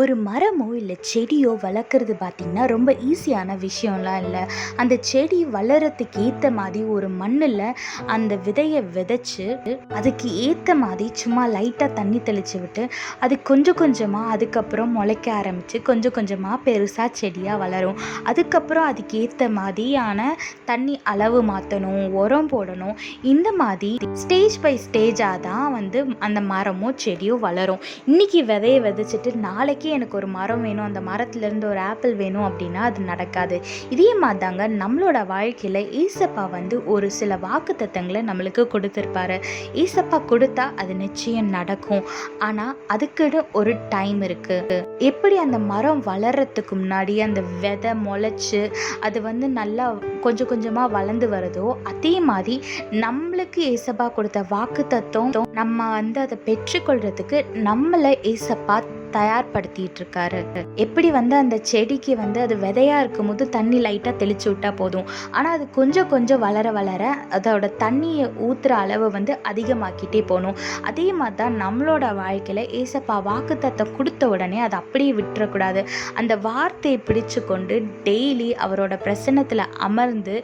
ஒரு மரமோ இல்லை செடியோ வளர்க்குறது பார்த்திங்கன்னா ரொம்ப ஈஸியான விஷயம்லாம் இல்லை. அந்த செடி வளர்கிறதுக்கு ஏற்ற மாதிரி ஒரு மண்ணில் அந்த விதையை விதைச்சி அதுக்கு ஏற்ற மாதிரி சும்மா லைட்டாக தண்ணி தெளித்து விட்டு அது கொஞ்சம் கொஞ்சமாக அதுக்கப்புறம் முளைக்க ஆரம்பித்து கொஞ்சம் கொஞ்சமாக பெருசாக செடியாக வளரும். அதுக்கப்புறம் அதுக்கு ஏற்ற மாதிரியான தண்ணி அளவு மாற்றணும், உரம் போடணும். இந்த மாதிரி ஸ்டேஜ் பை ஸ்டேஜாக தான் அந்த மரமோ செடியோ வளரும். இன்றைக்கி விதையை விதைச்சிட்டு நாளைக்கு எனக்கு ஒரு மரம் வேணும், அந்த மரத்துலேருந்து ஒரு ஆப்பிள் வேணும் அப்படின்னா அது நடக்காது. இதே மாதிரி தாங்க நம்மளோட வாழ்க்கையில் ஏசப்பா ஒரு சில வாக்குத்தத்தங்களை நம்மளுக்கு கொடுத்துருப்பாரு. ஏசப்பா கொடுத்தா அது நிச்சயம் நடக்கும். ஆனால் அதுக்குன்னு ஒரு டைம் இருக்குது. எப்படி அந்த மரம் வளர்கிறதுக்கு முன்னாடி அந்த விதை முளைச்சி அது நல்லா கொஞ்சம் கொஞ்சமாக வளர்ந்து வருதோ, அதே மாதிரி நம்மளுக்கு ஏசப்பா கொடுத்த வாக்குத்தத்தம் நம்ம அதை பெற்றுக்கொள்றதுக்கு நம்மளை ஏசப்பா தயார்படுத்திட்டு இருக்காரு. எப்படி அந்த செடிக்கு அது விதையா இருக்கும் போது தண்ணி லைட்டா தெளிச்சு விட்டா போதும், ஆனா அது கொஞ்சம் கொஞ்சம் வளர வளர அதோட தண்ணியை ஊத்துற அளவு அதிகமாக்கிட்டே போகணும். அதே மாதிரி தான் நம்மளோட வாழ்க்கையில ஏசப்பா வாக்குத்தத்தம் கொடுத்த உடனே அதை அப்படியே விட்டுறக்கூடாது. அந்த வார்த்தையை பிடிச்சு கொண்டு டெய்லி அவரோட பிரசன்னத்துல அமர்ந்து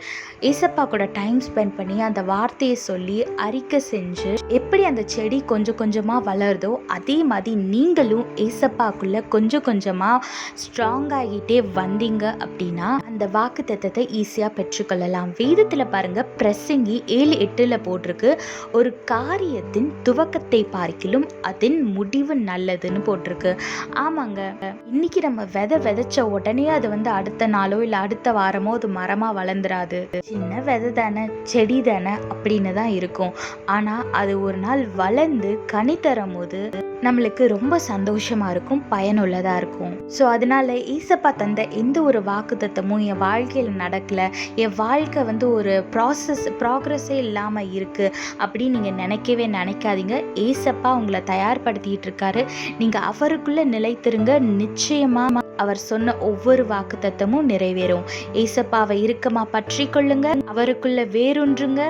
ஏசப்பா கூட டைம் ஸ்பெண்ட் பண்ணி அந்த வார்த்தையை சொல்லி அறிக்கை செஞ்சு எப்படி அந்த செடி கொஞ்சம் கொஞ்சமா வளருதோ, அதே மாதிரி நீங்களும் ஏசப்பாக்குள்ள கொஞ்சம் கொஞ்சமா ஸ்ட்ராங் ஆகிட்டே வந்தீங்க அப்படின்னா அந்த வாக்கு தத்தத்தை ஈஸியா பெற்றுக்கொள்ளலாம். வேதத்துல பாருங்க, பிரசங்கி 7:8 போட்டிருக்கு, ஒரு காரியத்தின் துவக்கத்தை பார்க்கிலும் அதன் முடிவு நல்லதுன்னு போட்டிருக்கு. ஆமாங்க, இன்னைக்கு நம்ம விதைச்ச உடனே அது அடுத்த நாளோ இல்லை அடுத்த வாரமோ அது மரமா வளர்ந்துராது. சின்ன விதை தானே, செடி தானே அப்படின்னு தான் இருக்கும். ஆனா அது ஒரு நாள் வளர்ந்து கனி தரும் போது நம்மளுக்கு ரொம்ப சந்தோஷமா இருக்கும், பயனுள்ளதா இருக்கும். ஸோ அதனால ஏசப்பா தந்த எந்த ஒரு வாக்குத்தத்தமும் என் வாழ்க்கையில் நடக்கல, என் வாழ்க்கை ஒரு ப்ராக்ரஸே இல்லாமல் இருக்கு அப்படின்னு நீங்கள் நினைக்காதீங்க. ஏசப்பா உங்களை தயார்படுத்திட்டு இருக்காரு. நீங்கள் அவருக்குள்ள நிலைத்திருங்க. நிச்சயமா அவர் சொன்ன ஒவ்வொரு வாக்குத்தத்தமும் நிறைவேறும். ஏசப்பாவை இறுக்கமா பற்றி கொள்ளுங்க, அவருக்குள்ள வேரூன்றுங்க,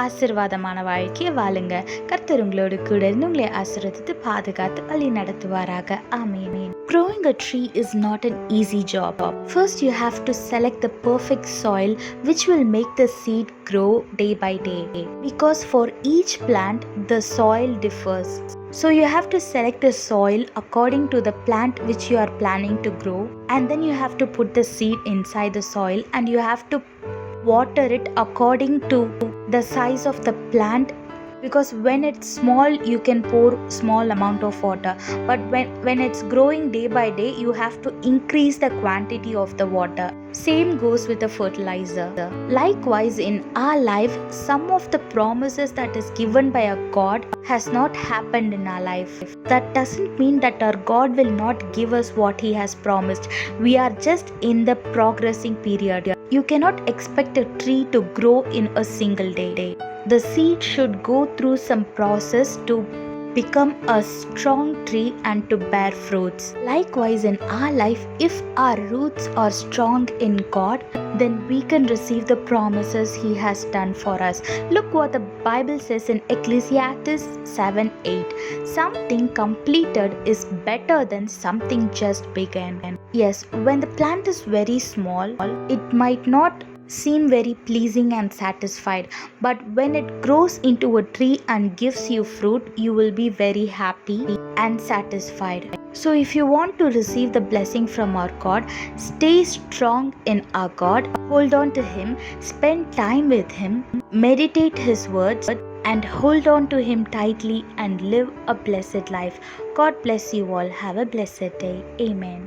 ஆசீர்வாதமான வாழ்க்கையை வாழுங்க. கர்த்தர் உங்களோடு கூட இருந்து உங்களை ஆசீர்வதித்து பாதுகாத்து வழி நடத்துவாராக. ஆமென். Growing a tree is not an easy job. First you have to select the perfect soil which will make the seed grow day by day, because for each plant the soil differs. So you have to select the soil according to the plant which you are planning to grow, and then you have to put the seed inside the soil and you have to water it according to the size of the plant, because when it's small you can pour small amount of water, but when it's growing day by day you have to increase the quantity of the water. Same goes with the fertilizer. Likewise in our life, some of the promises that is given by our God has not happened in our life. That doesn't mean that our God will not give us what he has promised. We are just in the progressing period. You cannot expect a tree to grow in a single day. The seed should go through some process to become a strong tree and to bear fruits. Likewise in our life, if our roots are strong in God, then we can receive the promises he has done for us. Look what the Bible says in Ecclesiastes 7:8. Something completed is better than something just begun. Yes, when the plant is very small, it might not seem very pleasing and satisfied, but when it grows into a tree and gives you fruit, you will be very happy and satisfied. So if you want to receive the blessing from our God, stay strong in our God, hold on to him, spend time with him, meditate his words, and hold on to him tightly and live a blessed life. God bless you all. Have a blessed day. Amen.